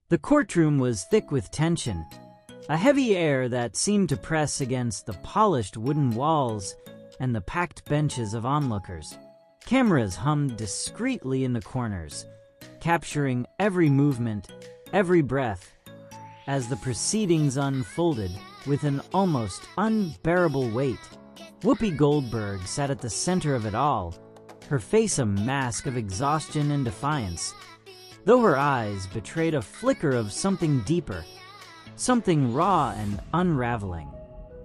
The courtroom was thick with tension, a heavy air that seemed to press against the polished wooden walls and the packed benches of onlookers. Cameras hummed discreetly in the corners, capturing every movement, every breath, as the proceedings unfolded with an almost unbearable weight. Whoopi Goldberg sat at the center of it all, her face a mask of exhaustion and defiance, though her eyes betrayed a flicker of something deeper, something raw and unraveling.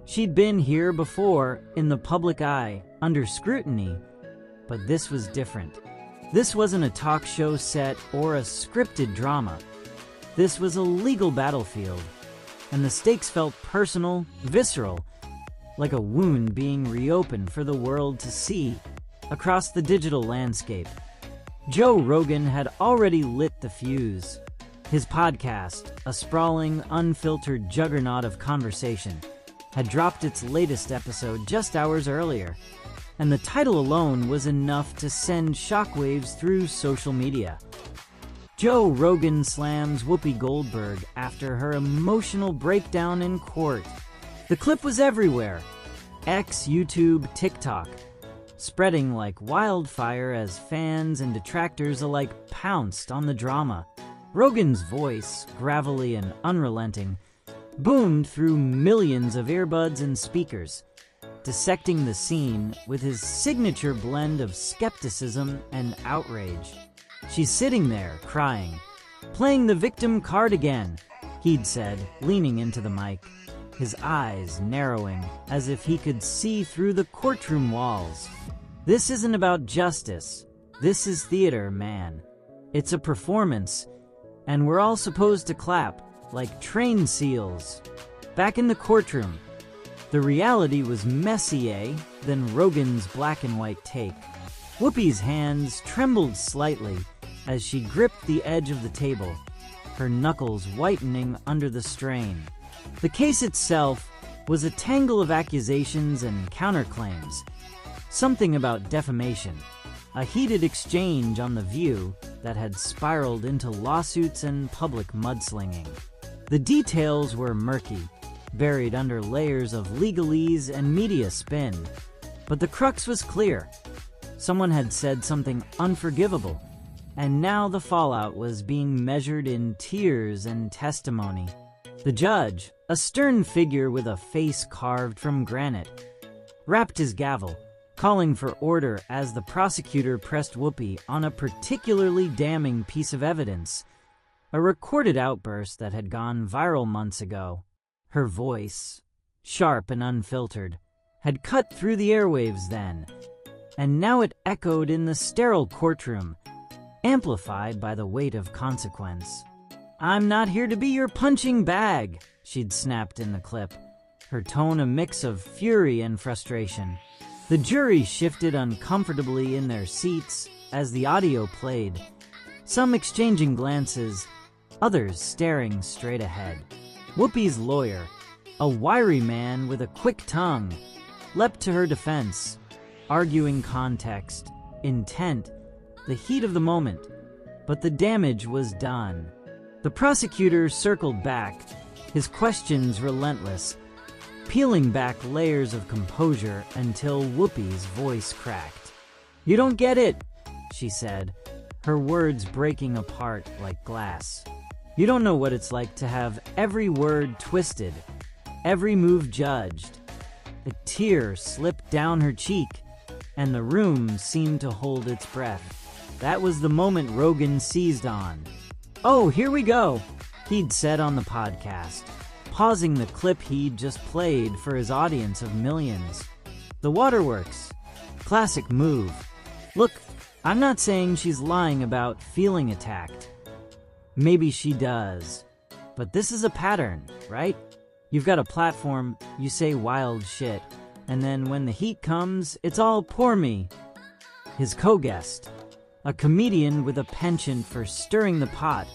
She'd been here before, in the public eye, under scrutiny, but this was different. This wasn't a talk show set or a scripted drama. This was a legal battlefield, and the stakes felt personal, visceral, like a wound being reopened for the world to see across the digital landscape. Joe Rogan had already lit the fuse. His podcast, a sprawling, unfiltered juggernaut of conversation, had dropped its latest episode just hours earlier, and the title alone was enough to send shockwaves through social media. Joe Rogan slams Whoopi Goldberg after her emotional breakdown in court. The clip was everywhere. X, YouTube, TikTok, spreading like wildfire as fans and detractors alike pounced on the drama. Rogan's voice, gravelly and unrelenting, boomed through millions of earbuds and speakers, dissecting the scene with his signature blend of skepticism and outrage. "She's sitting there, crying, playing the victim card again," he'd said, leaning into the mic, his eyes narrowing as if he could see through the courtroom walls. "This isn't about justice. This is theater, man. It's a performance, and we're all supposed to clap, like trained seals." Back in the courtroom, the reality was messier than Rogan's black and white take. Whoopi's hands trembled slightly as she gripped the edge of the table, her knuckles whitening under the strain. The case itself was a tangle of accusations and counterclaims, something about defamation, a heated exchange on The View that had spiraled into lawsuits and public mudslinging. The details were murky, buried under layers of legalese and media spin, but the crux was clear. Someone had said something unforgivable, and now the fallout was being measured in tears and testimony. The judge, a stern figure with a face carved from granite, rapped his gavel, calling for order as the prosecutor pressed Whoopi on a particularly damning piece of evidence, a recorded outburst that had gone viral months ago. Her voice, sharp and unfiltered, had cut through the airwaves then, and now it echoed in the sterile courtroom, amplified by the weight of consequence. "I'm not here to be your punching bag," she'd snapped in the clip, her tone a mix of fury and frustration. The jury shifted uncomfortably in their seats as the audio played, some exchanging glances, others staring straight ahead. Whoopi's lawyer, a wiry man with a quick tongue, leapt to her defense, arguing context, intent, the heat of the moment, but the damage was done. The prosecutor circled back, his questions relentless, peeling back layers of composure until Whoopi's voice cracked. "You don't get it," she said, her words breaking apart like glass. "You don't know what it's like to have every word twisted, every move judged." A tear slipped down her cheek, and the room seemed to hold its breath. That was the moment Rogan seized on. "Oh, here we go," he'd said on the podcast, pausing the clip he'd just played for his audience of millions. "The waterworks. Classic move. Look, I'm not saying she's lying about feeling attacked. Maybe she does. But this is a pattern, right? You've got a platform, you say wild shit, and then when the heat comes, it's all poor me." His co-guest, a comedian with a penchant for stirring the pot,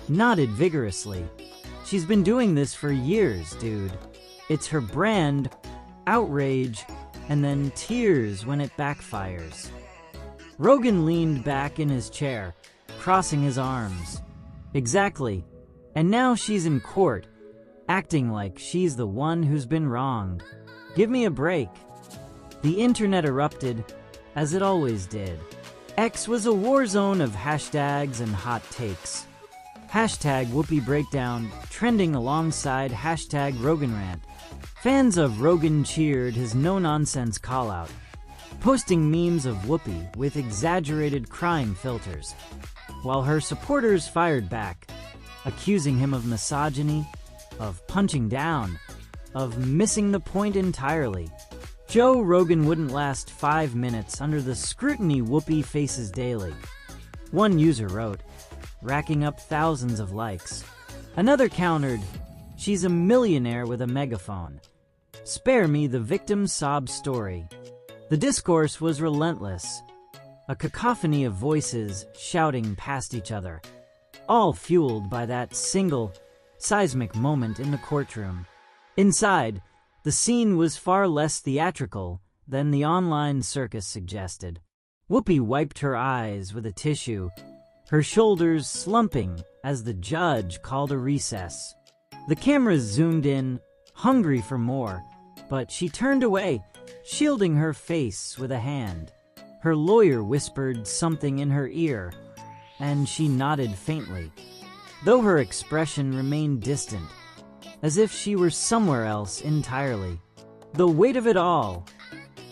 nodded vigorously. "She's been doing this for years, dude. It's her brand, outrage, and then tears when it backfires." Rogan leaned back in his chair, crossing his arms. "Exactly. And now she's in court, acting like she's the one who's been wronged. Give me a break. The internet erupted, as it always did. X was a war zone of hashtags and hot takes. Hashtag Whoopi Breakdown trending alongside hashtag Rogan Rant. Fans of Rogan cheered his no-nonsense call-out, posting memes of Whoopi with exaggerated crime filters, while her supporters fired back, accusing him of misogyny, of punching down, of missing the point entirely. Joe Rogan wouldn't last 5 minutes under the scrutiny Whoopi faces daily. One user wrote, racking up thousands of likes. Another countered, she's a millionaire with a megaphone. Spare me the victim's sob story. The discourse was relentless, a cacophony of voices shouting past each other, all fueled by that single, seismic moment in the courtroom. Inside, the scene was far less theatrical than the online circus suggested. Whoopi wiped her eyes with a tissue, her shoulders slumping as the judge called a recess. The cameras zoomed in, hungry for more, but she turned away, shielding her face with a hand. Her lawyer whispered something in her ear, and she nodded faintly, though her expression remained distant, as if she were somewhere else entirely. The weight of it all,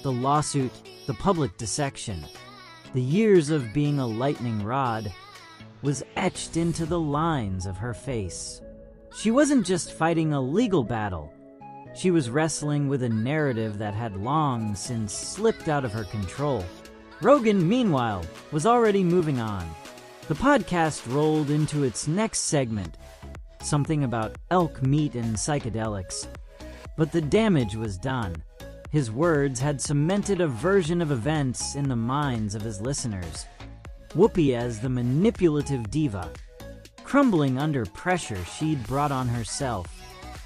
the lawsuit, the public dissection, the years of being a lightning rod, was etched into the lines of her face. She wasn't just fighting a legal battle. She was wrestling with a narrative that had long since slipped out of her control. Rogan, meanwhile, was already moving on. The podcast rolled into its next segment, something about elk meat and psychedelics. But the damage was done. His words had cemented a version of events in the minds of his listeners. Whoopi as the manipulative diva, crumbling under pressure she'd brought on herself.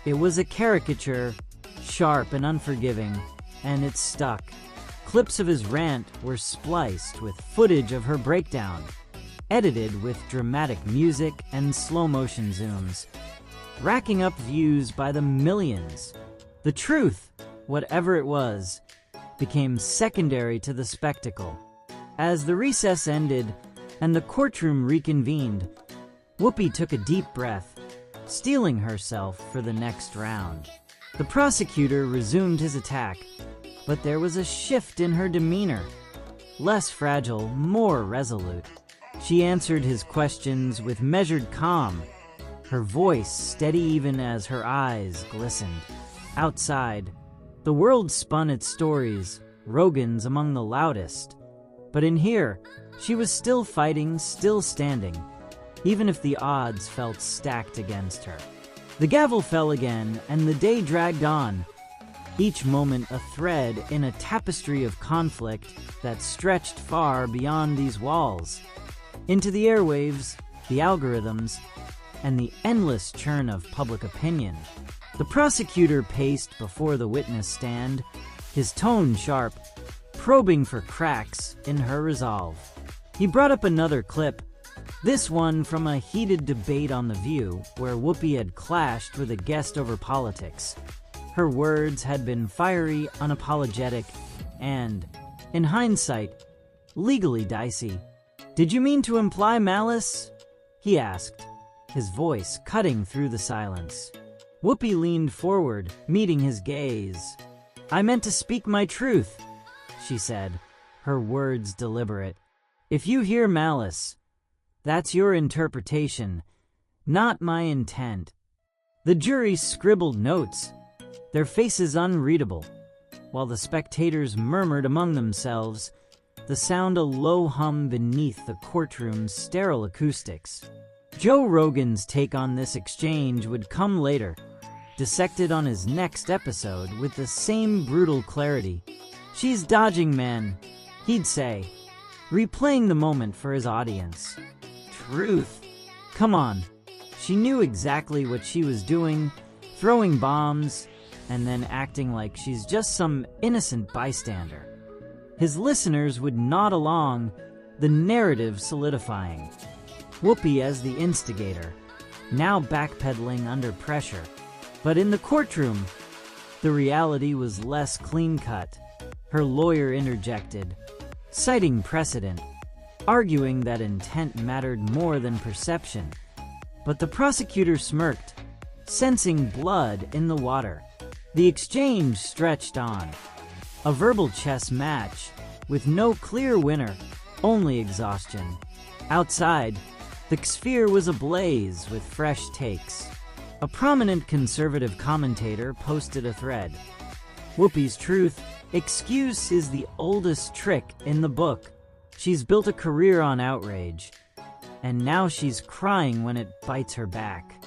It was a caricature, sharp and unforgiving, and it stuck. Clips of his rant were spliced with footage of her breakdown, edited with dramatic music and slow-motion zooms, racking up views by the millions. The truth, whatever it was, became secondary to the spectacle. As the recess ended and the courtroom reconvened, Whoopi took a deep breath, steeling herself for the next round. The prosecutor resumed his attack, but there was a shift in her demeanor. Less fragile, more resolute. She answered his questions with measured calm, her voice steady even as her eyes glistened. Outside, the world spun its stories, Rogan's among the loudest. But in here, she was still fighting, still standing, even if the odds felt stacked against her. The gavel fell again, and the day dragged on, each moment a thread in a tapestry of conflict that stretched far beyond these walls, into the airwaves, the algorithms, and the endless churn of public opinion. The prosecutor paced before the witness stand, his tone sharp, probing for cracks in her resolve. He brought up another clip, this one from a heated debate on The View, where Whoopi had clashed with a guest over politics. Her words had been fiery, unapologetic, and, in hindsight, legally dicey. "Did you mean to imply malice?" he asked, his voice cutting through the silence. Whoopi leaned forward, meeting his gaze. "I meant to speak my truth," she said, her words deliberate. "If you hear malice, that's your interpretation, not my intent." The jury scribbled notes, their faces unreadable, while the spectators murmured among themselves, the sound a low hum beneath the courtroom's sterile acoustics. Joe Rogan's take on this exchange would come later, dissected on his next episode with the same brutal clarity. "She's dodging men," he'd say, replaying the moment for his audience. Truth. Come on. She knew exactly what she was doing, throwing bombs, and then acting like she's just some innocent bystander. His listeners would nod along, the narrative solidifying. Whoopi as the instigator, now backpedaling under pressure. But in the courtroom, the reality was less clean-cut. Her lawyer interjected, citing precedent, arguing that intent mattered more than perception. But the prosecutor smirked, sensing blood in the water. The exchange stretched on. A verbal chess match, with no clear winner, only exhaustion. Outside, the sphere was ablaze with fresh takes. A prominent conservative commentator posted a thread. Whoopi's truth excuse is the oldest trick in the book. She's built a career on outrage, and now she's crying when it bites her back.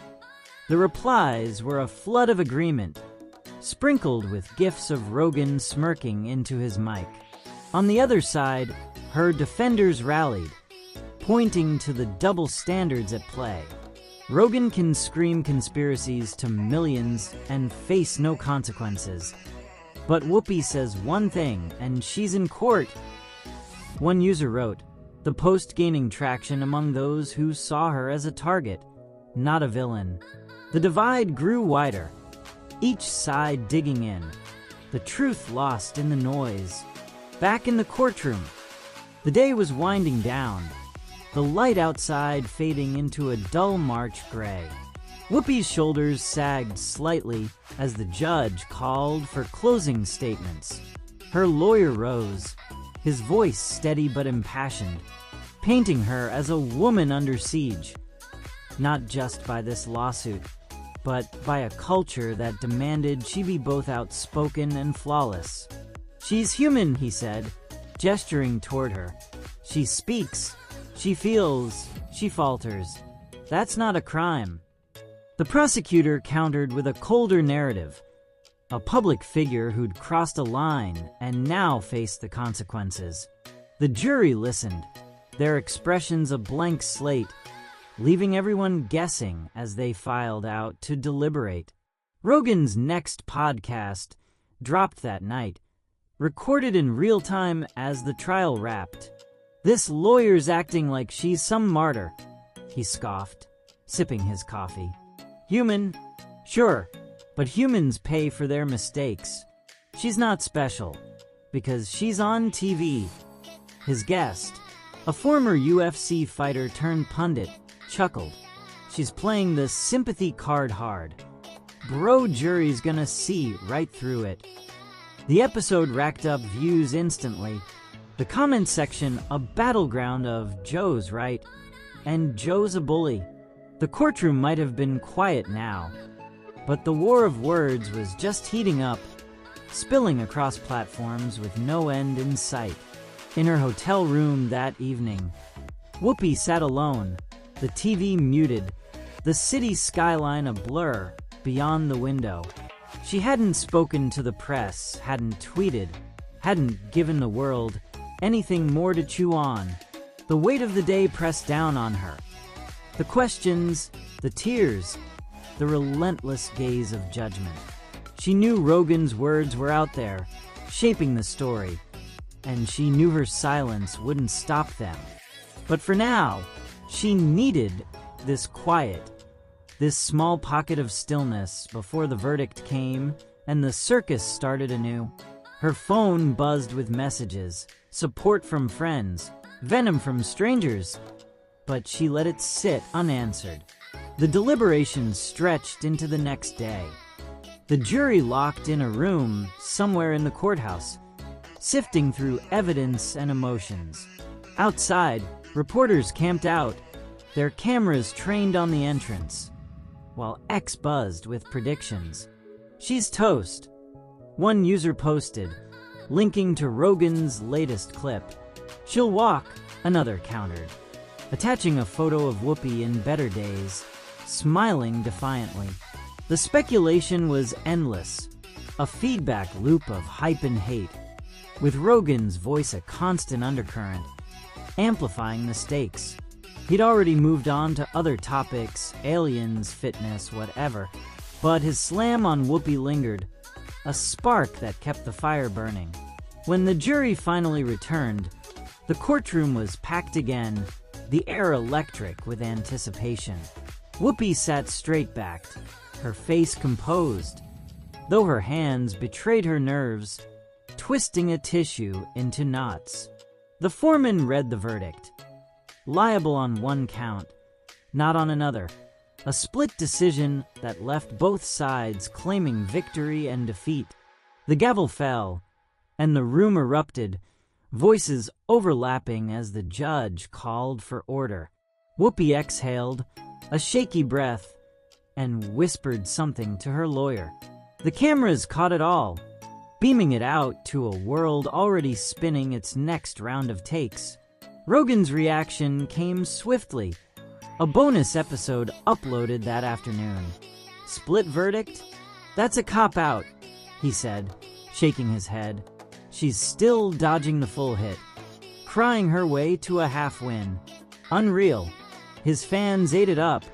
The replies were a flood of agreement, sprinkled with gifs of Rogan smirking into his mic. On the other side, her defenders rallied, pointing to the double standards at play. Rogan can scream conspiracies to millions and face no consequences. But Whoopi says one thing, and she's in court. One user wrote, the post gaining traction among those who saw her as a target, not a villain. The divide grew wider, each side digging in, the truth lost in the noise. Back in the courtroom, the day was winding down, the light outside fading into a dull March gray. Whoopi's shoulders sagged slightly as the judge called for closing statements. Her lawyer rose, his voice steady but impassioned, painting her as a woman under siege, not just by this lawsuit, but by a culture that demanded she be both outspoken and flawless. She's human, he said, gesturing toward her. She speaks, she feels, she falters. That's not a crime. The prosecutor countered with a colder narrative, a public figure who'd crossed a line and now faced the consequences. The jury listened, their expressions a blank slate, leaving everyone guessing as they filed out to deliberate. Rogan's next podcast dropped that night, recorded in real time as the trial wrapped. This lawyer's acting like she's some martyr, he scoffed, sipping his coffee. Human? Sure, but humans pay for their mistakes. She's not special, because she's on TV. His guest, a former UFC fighter turned pundit, chuckled. She's playing the sympathy card hard. Bro jury's gonna see right through it. The episode racked up views instantly. The comment section a battleground of Joe's right and Joe's a bully. The courtroom might have been quiet now, but the war of words was just heating up, spilling across platforms with no end in sight. In her hotel room that evening, Whoopi sat alone, the TV muted, the city skyline a blur beyond the window. She hadn't spoken to the press, hadn't tweeted, hadn't given the world anything more to chew on. The weight of the day pressed down on her. The questions, the tears, the relentless gaze of judgment. She knew Rogan's words were out there, shaping the story, and she knew her silence wouldn't stop them. But for now, she needed this quiet, this small pocket of stillness before the verdict came and the circus started anew. Her phone buzzed with messages, support from friends, venom from strangers, but she let it sit unanswered. The deliberations stretched into the next day. The jury locked in a room somewhere in the courthouse, sifting through evidence and emotions. Outside, reporters camped out, their cameras trained on the entrance, while X buzzed with predictions. She's toast, one user posted, linking to Rogan's latest clip. She'll walk, another countered, attaching a photo of Whoopi in better days, smiling defiantly. The speculation was endless, a feedback loop of hype and hate, with Rogan's voice a constant undercurrent, amplifying the stakes. He'd already moved on to other topics, aliens, fitness, whatever, but his slam on Whoopi lingered, a spark that kept the fire burning. When the jury finally returned, the courtroom was packed again, the air electric with anticipation. Whoopi sat straight-backed, her face composed, though her hands betrayed her nerves, twisting a tissue into knots. The foreman read the verdict. Liable on one count, not on another. A split decision that left both sides claiming victory and defeat. The gavel fell, and the room erupted, voices overlapping as the judge called for order. Whoopi exhaled, a shaky breath, and whispered something to her lawyer. The cameras caught it all, beaming it out to a world already spinning its next round of takes. Rogan's reaction came swiftly. A bonus episode uploaded that afternoon. Split verdict? That's a cop-out, he said, shaking his head. She's still dodging the full hit, crying her way to a half-win. Unreal. His fans ate it up,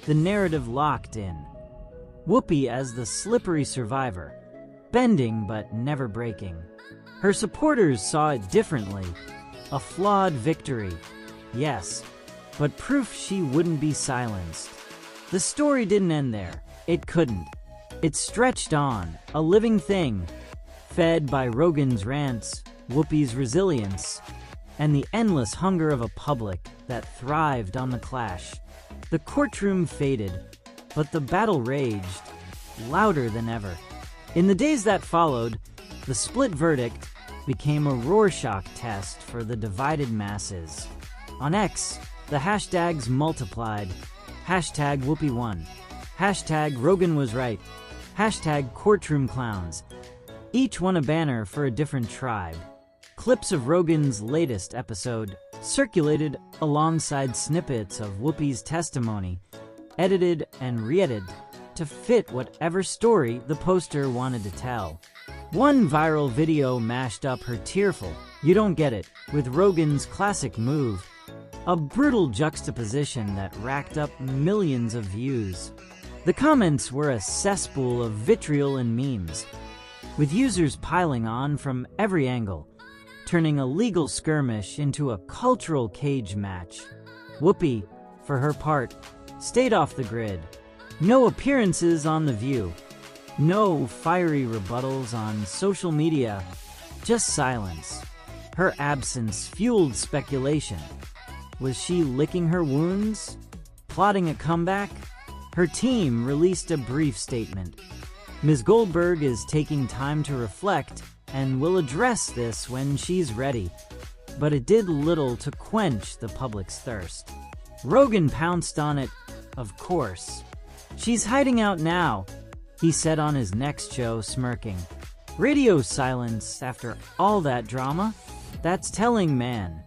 the narrative locked in. Whoopi as the slippery survivor, bending but never breaking. Her supporters saw it differently. A flawed victory, yes, but proof she wouldn't be silenced. The story didn't end there. It couldn't. It stretched on, a living thing, fed by Rogan's rants, Whoopi's resilience, and the endless hunger of a public that thrived on the clash. The courtroom faded, but the battle raged, louder than ever. In the days that followed, the split verdict became a Rorschach test for the divided masses. On X, the hashtags multiplied. Hashtag Whoopi won. Hashtag Rogan was right. Hashtag courtroom clowns. Each one a banner for a different tribe. Clips of Rogan's latest episode circulated alongside snippets of Whoopi's testimony, edited and re-edited to fit whatever story the poster wanted to tell. One viral video mashed up her tearful, "You don't get it," with Rogan's classic move, a brutal juxtaposition that racked up millions of views. The comments were a cesspool of vitriol and memes, with users piling on from every angle, turning a legal skirmish into a cultural cage match. Whoopi, for her part, stayed off the grid. No appearances on The View. No fiery rebuttals on social media. Just silence. Her absence fueled speculation. Was she licking her wounds? Plotting a comeback? Her team released a brief statement. Ms. Goldberg is taking time to reflect and will address this when she's ready. But it did little to quench the public's thirst. Rogan pounced on it, of course. "She's hiding out now," he said on his next show, smirking. Radio silence after all that drama? That's telling, man.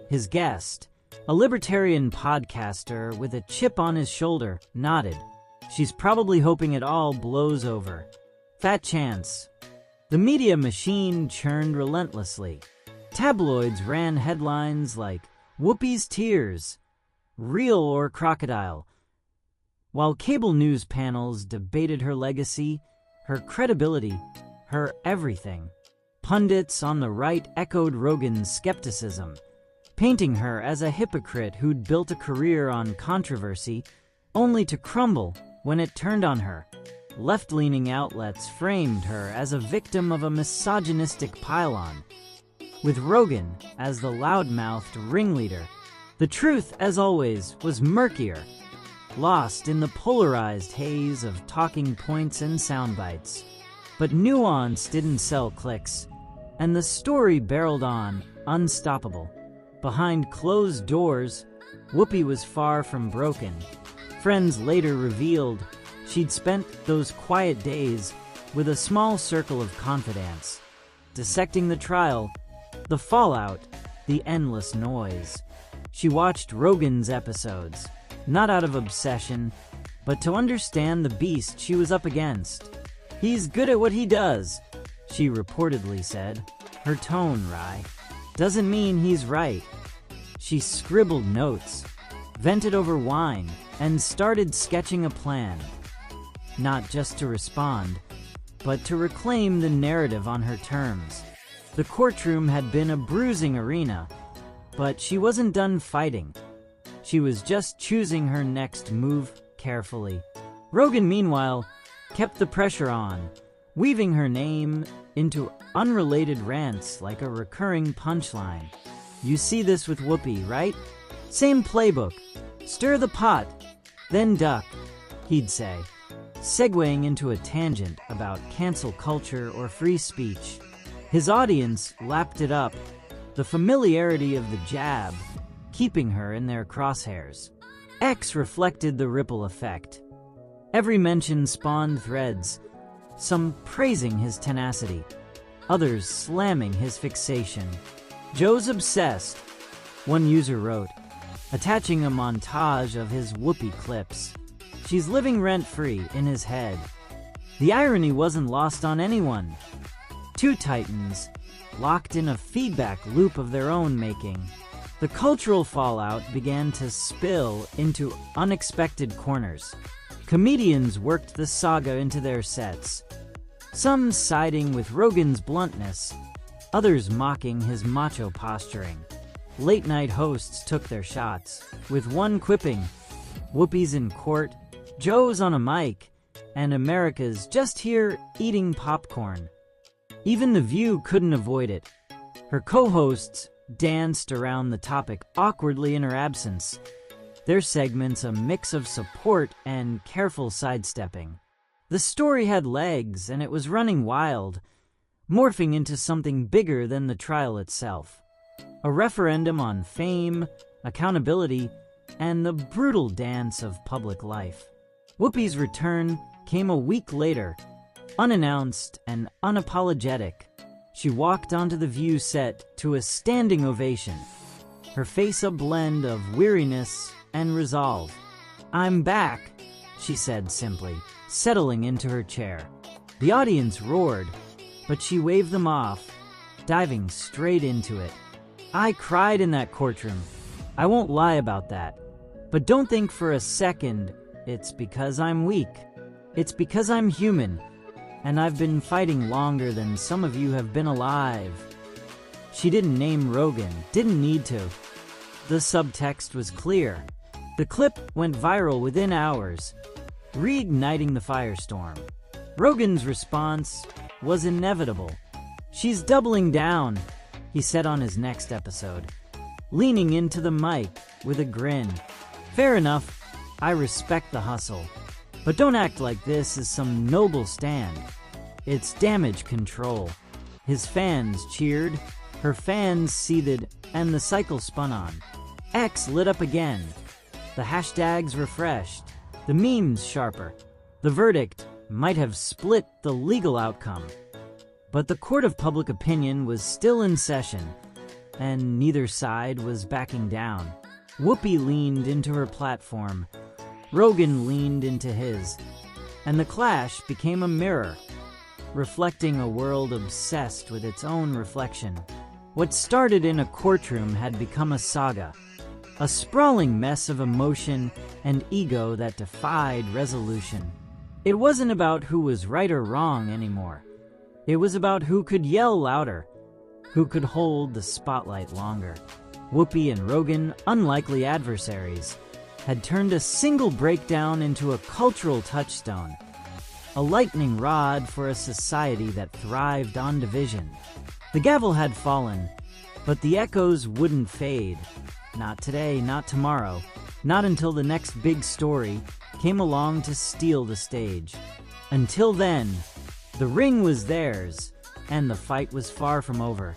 His guest, a libertarian podcaster with a chip on his shoulder, nodded. She's probably hoping it all blows over. Fat chance. The media machine churned relentlessly. Tabloids ran headlines like, "Whoopi's tears, real or crocodile," while cable news panels debated her legacy, her credibility, her everything. Pundits on the right echoed Rogan's skepticism, painting her as a hypocrite who'd built a career on controversy only to crumble when it turned on her. Left-leaning outlets framed her as a victim of a misogynistic pylon, with Rogan as the loud-mouthed ringleader. The truth, as always, was murkier, lost in the polarized haze of talking points and sound bites. But nuance didn't sell clicks, and the story barreled on, unstoppable. Behind closed doors, Whoopi was far from broken. Friends later revealed she'd spent those quiet days with a small circle of confidants, dissecting the trial, the fallout, the endless noise. She watched Rogan's episodes, not out of obsession, but to understand the beast she was up against. "He's good at what he does," she reportedly said, her tone wry. "Doesn't mean he's right." She scribbled notes, vented over wine, and started sketching a plan. Not just to respond, but to reclaim the narrative on her terms. The courtroom had been a bruising arena, but she wasn't done fighting. She was just choosing her next move carefully. Rogan, meanwhile, kept the pressure on, weaving her name into unrelated rants like a recurring punchline. You see this with Whoopi, right? Same playbook. Stir the pot, then duck, he'd say, segueing into a tangent about cancel culture or free speech. His audience lapped it up, the familiarity of the jab keeping her in their crosshairs. X reflected the ripple effect. Every mention spawned threads, some praising his tenacity, others slamming his fixation. "Joe's obsessed," one user wrote, attaching a montage of his Whoopi clips. She's living rent-free in his head. The irony wasn't lost on anyone. Two titans, locked in a feedback loop of their own making. The cultural fallout began to spill into unexpected corners. Comedians worked the saga into their sets, some siding with Rogan's bluntness, others mocking his macho posturing. Late-night hosts took their shots, with one quipping, "Whoopi's in court, Joe's on a mic, and America's just here eating popcorn." Even The View couldn't avoid it. Her co-hosts danced around the topic awkwardly in her absence, their segments a mix of support and careful sidestepping. The story had legs, and it was running wild, morphing into something bigger than the trial itself. A referendum on fame, accountability, and the brutal dance of public life. Whoopi's return came a week later, unannounced and unapologetic. She walked onto the View set to a standing ovation, her face a blend of weariness and resolve. "I'm back," she said simply, settling into her chair. The audience roared, but she waved them off, diving straight into it. "I cried in that courtroom. I won't lie about that. But don't think for a second it's because I'm weak. It's because I'm human, and I've been fighting longer than some of you have been alive." She didn't name Rogan, didn't need to. The subtext was clear. The clip went viral within hours, reigniting the firestorm. Rogan's response was inevitable. "She's doubling down," he said on his next episode, leaning into the mic with a grin. "Fair enough, I respect the hustle. But don't act like this is some noble stand. It's damage control." His fans cheered, her fans seethed, and the cycle spun on. X lit up again. The hashtags refreshed, the memes sharper. The verdict might have split the legal outcome. But the court of public opinion was still in session, and neither side was backing down. Whoopi leaned into her platform. Rogan leaned into his. And the clash became a mirror, reflecting a world obsessed with its own reflection. What started in a courtroom had become a saga, a sprawling mess of emotion and ego that defied resolution. It wasn't about who was right or wrong anymore. It was about who could yell louder, who could hold the spotlight longer. Whoopi and Rogan, unlikely adversaries, had turned a single breakdown into a cultural touchstone, a lightning rod for a society that thrived on division. The gavel had fallen, but the echoes wouldn't fade. Not today, not tomorrow, not until the next big story came along to steal the stage. Until then, the ring was theirs, and the fight was far from over.